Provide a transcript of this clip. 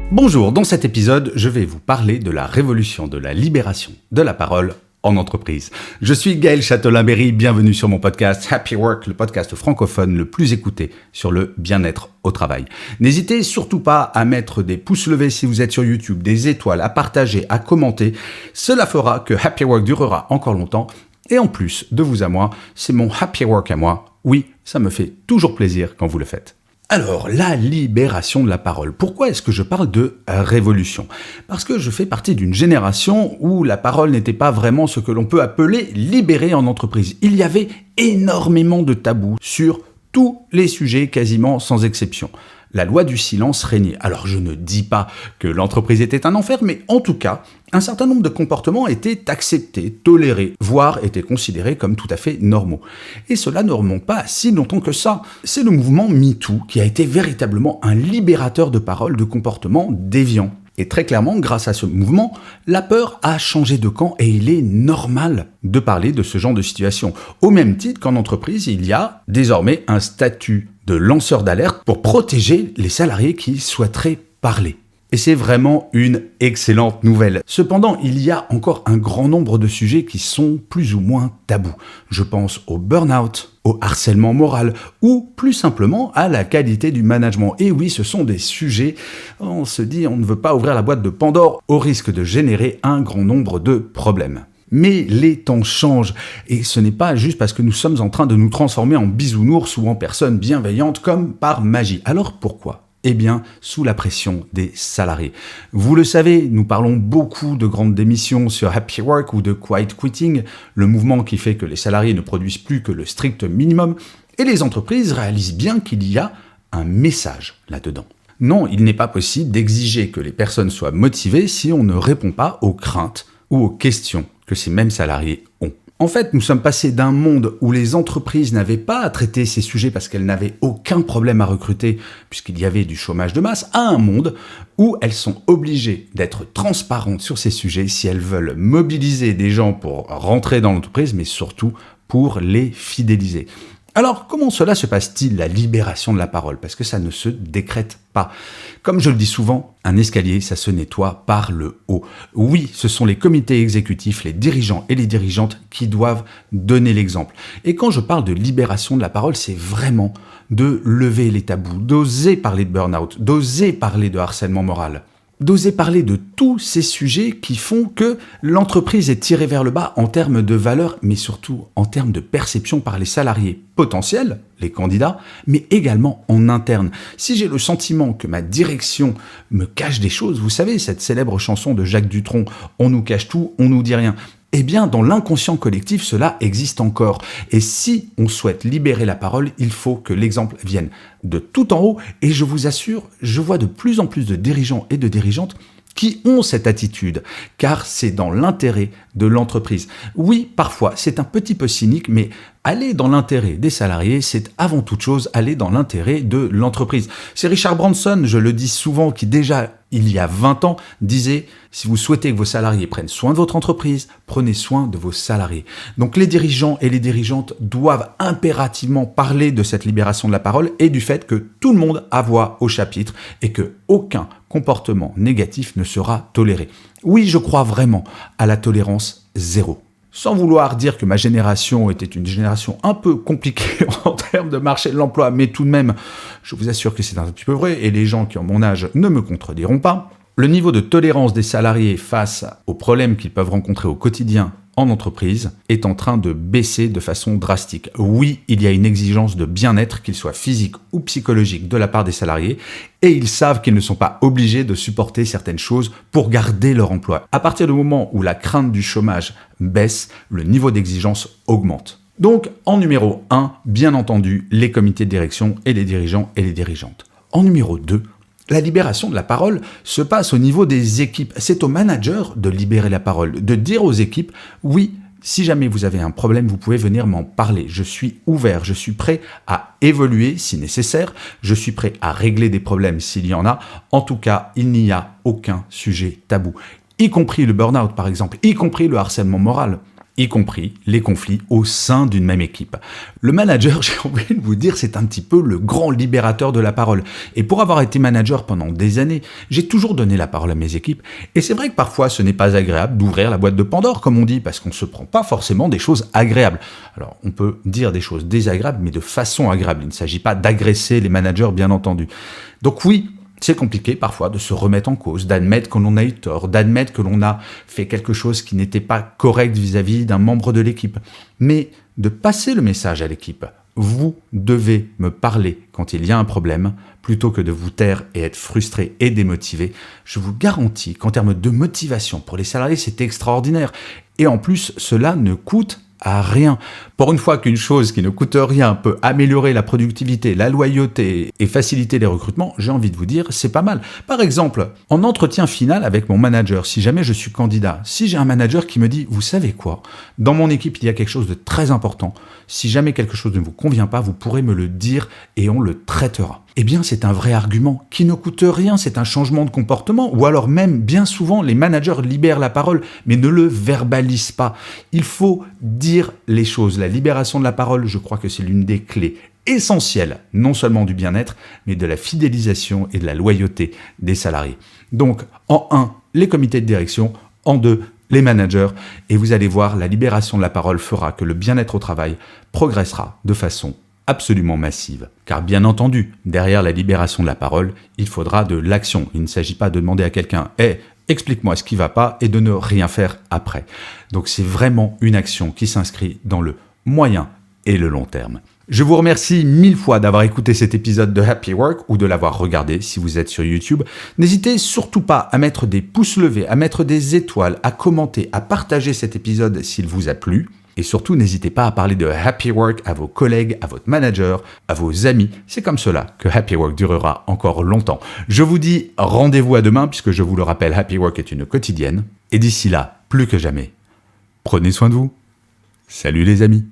Bonjour, dans cet épisode, je vais vous parler de la révolution de la libération de la parole en entreprise. Je suis Gaël Châtelain-Berry, bienvenue sur mon podcast Happy Work, le podcast francophone le plus écouté sur le bien-être au travail. N'hésitez surtout pas à mettre des pouces levés si vous êtes sur YouTube, des étoiles, à partager, à commenter. Cela fera que Happy Work durera encore longtemps. Et en plus, de vous à moi, c'est mon Happy Work à moi. Oui, ça me fait toujours plaisir quand vous le faites. Alors, la libération de la parole. Pourquoi est-ce que je parle de révolution ? Parce que je fais partie d'une génération où la parole n'était pas vraiment ce que l'on peut appeler libérée en entreprise. Il y avait énormément de tabous sur tous les sujets, quasiment sans exception. La loi du silence régnait. Alors je ne dis pas que l'entreprise était un enfer, mais en tout cas, un certain nombre de comportements étaient acceptés, tolérés, voire étaient considérés comme tout à fait normaux. Et cela ne remonte pas à si longtemps que ça. C'est le mouvement MeToo qui a été véritablement un libérateur de paroles, de comportements déviants. Et très clairement, grâce à ce mouvement, la peur a changé de camp et il est normal de parler de ce genre de situation. Au même titre qu'en entreprise, il y a désormais un statut de lanceur d'alerte pour protéger les salariés qui souhaiteraient parler. Et c'est vraiment une excellente nouvelle. Cependant, il y a encore un grand nombre de sujets qui sont plus ou moins tabous. Je pense au burn-out, au harcèlement moral ou plus simplement à la qualité du management. Et oui, ce sont des sujets, on se dit, on ne veut pas ouvrir la boîte de Pandore au risque de générer un grand nombre de problèmes. Mais les temps changent et ce n'est pas juste parce que nous sommes en train de nous transformer en bisounours ou en personnes bienveillantes comme par magie. Alors pourquoi ? Eh bien, sous la pression des salariés. Vous le savez, nous parlons beaucoup de grandes démissions sur Happy Work ou de Quiet Quitting, le mouvement qui fait que les salariés ne produisent plus que le strict minimum, et les entreprises réalisent bien qu'il y a un message là-dedans. Non, il n'est pas possible d'exiger que les personnes soient motivées si on ne répond pas aux craintes ou aux questions que ces mêmes salariés ont. En fait, nous sommes passés d'un monde où les entreprises n'avaient pas à traiter ces sujets parce qu'elles n'avaient aucun problème à recruter puisqu'il y avait du chômage de masse, à un monde où elles sont obligées d'être transparentes sur ces sujets si elles veulent mobiliser des gens pour rentrer dans l'entreprise, mais surtout pour les fidéliser. Alors, comment cela se passe-t-il, la libération de la parole ? Parce que ça ne se décrète pas. Comme je le dis souvent, un escalier, ça se nettoie par le haut. Oui, ce sont les comités exécutifs, les dirigeants et les dirigeantes qui doivent donner l'exemple. Et quand je parle de libération de la parole, c'est vraiment de lever les tabous, d'oser parler de burn-out, d'oser parler de harcèlement moral, d'oser parler de tous ces sujets qui font que l'entreprise est tirée vers le bas en termes de valeur, mais surtout en termes de perception par les salariés potentiels, les candidats, mais également en interne. Si j'ai le sentiment que ma direction me cache des choses, vous savez, cette célèbre chanson de Jacques Dutronc, « On nous cache tout, on nous dit rien », eh bien, dans l'inconscient collectif, cela existe encore. Et si on souhaite libérer la parole, il faut que l'exemple vienne de tout en haut. Et je vous assure, je vois de plus en plus de dirigeants et de dirigeantes qui ont cette attitude, car c'est dans l'intérêt de l'entreprise. Oui, parfois, c'est un petit peu cynique, mais aller dans l'intérêt des salariés, c'est avant toute chose aller dans l'intérêt de l'entreprise. C'est Richard Branson, je le dis souvent, qui déjà, il y a 20 ans, disait « Si vous souhaitez que vos salariés prennent soin de votre entreprise, prenez soin de vos salariés ». Donc les dirigeants et les dirigeantes doivent impérativement parler de cette libération de la parole et du fait que tout le monde a voix au chapitre et que aucun comportement négatif ne sera toléré. Oui, je crois vraiment à la tolérance zéro. Sans vouloir dire que ma génération était une génération un peu compliquée en termes de marché de l'emploi, mais tout de même, je vous assure que c'est un petit peu vrai, et les gens qui ont mon âge ne me contrediront pas. Le niveau de tolérance des salariés face aux problèmes qu'ils peuvent rencontrer au quotidien en entreprise est en train de baisser de façon drastique. Oui, il y a une exigence de bien-être, qu'il soit physique ou psychologique, de la part des salariés, et ils savent qu'ils ne sont pas obligés de supporter certaines choses pour garder leur emploi. À partir du moment où la crainte du chômage baisse, le niveau d'exigence augmente. Donc, en numéro 1, bien entendu, les comités de direction et les dirigeants et les dirigeantes. En numéro 2, la libération de la parole se passe au niveau des équipes. C'est au manager de libérer la parole, de dire aux équipes « Oui, si jamais vous avez un problème, vous pouvez venir m'en parler. Je suis ouvert, je suis prêt à évoluer si nécessaire, je suis prêt à régler des problèmes s'il y en a. En tout cas, il n'y a aucun sujet tabou. Y compris le burn-out par exemple, y compris le harcèlement moral. y compris les conflits au sein d'une même équipe. Le manager, j'ai envie de vous dire, c'est un petit peu le grand libérateur de la parole. Et pour avoir été manager pendant des années, j'ai toujours donné la parole à mes équipes. Et c'est vrai que parfois, ce n'est pas agréable d'ouvrir la boîte de Pandore, comme on dit, parce qu'on ne se prend pas forcément des choses agréables. Alors, on peut dire des choses désagréables, mais de façon agréable. Il ne s'agit pas d'agresser les managers, bien entendu. Donc oui, c'est compliqué parfois de se remettre en cause, d'admettre que l'on a eu tort, d'admettre que l'on a fait quelque chose qui n'était pas correct vis-à-vis d'un membre de l'équipe. Mais de passer le message à l'équipe, vous devez me parler quand il y a un problème, plutôt que de vous taire et être frustré et démotivé. Je vous garantis qu'en termes de motivation pour les salariés, c'est extraordinaire. Et en plus, cela ne coûte à rien. Pour une fois qu'une chose qui ne coûte rien peut améliorer la productivité, la loyauté et faciliter les recrutements, j'ai envie de vous dire, c'est pas mal. Par exemple, en entretien final avec mon manager, si jamais je suis candidat, si j'ai un manager qui me dit, vous savez quoi, dans mon équipe, il y a quelque chose de très important. Si jamais quelque chose ne vous convient pas, vous pourrez me le dire et on le traitera. Eh bien, c'est un vrai argument qui ne coûte rien, c'est un changement de comportement, ou alors même, bien souvent, les managers libèrent la parole, mais ne le verbalisent pas. Il faut dire les choses. La libération de la parole, je crois que c'est l'une des clés essentielles, non seulement du bien-être, mais de la fidélisation et de la loyauté des salariés. Donc, en 1, les comités de direction, en 2, les managers, et vous allez voir, la libération de la parole fera que le bien-être au travail progressera de façon absolument massive. Car bien entendu, derrière la libération de la parole, il faudra de l'action. Il ne s'agit pas de demander à quelqu'un « Hey, explique-moi ce qui ne va pas » et de ne rien faire après. Donc c'est vraiment une action qui s'inscrit dans le moyen et le long terme. Je vous remercie 1000 fois d'avoir écouté cet épisode de Happy Work ou de l'avoir regardé si vous êtes sur YouTube. N'hésitez surtout pas à mettre des pouces levés, à mettre des étoiles, à commenter, à partager cet épisode s'il vous a plu. Et surtout, n'hésitez pas à parler de Happy Work à vos collègues, à votre manager, à vos amis. C'est comme cela que Happy Work durera encore longtemps. Je vous dis rendez-vous à demain, puisque je vous le rappelle, Happy Work est une quotidienne. Et d'ici là, plus que jamais, prenez soin de vous. Salut les amis.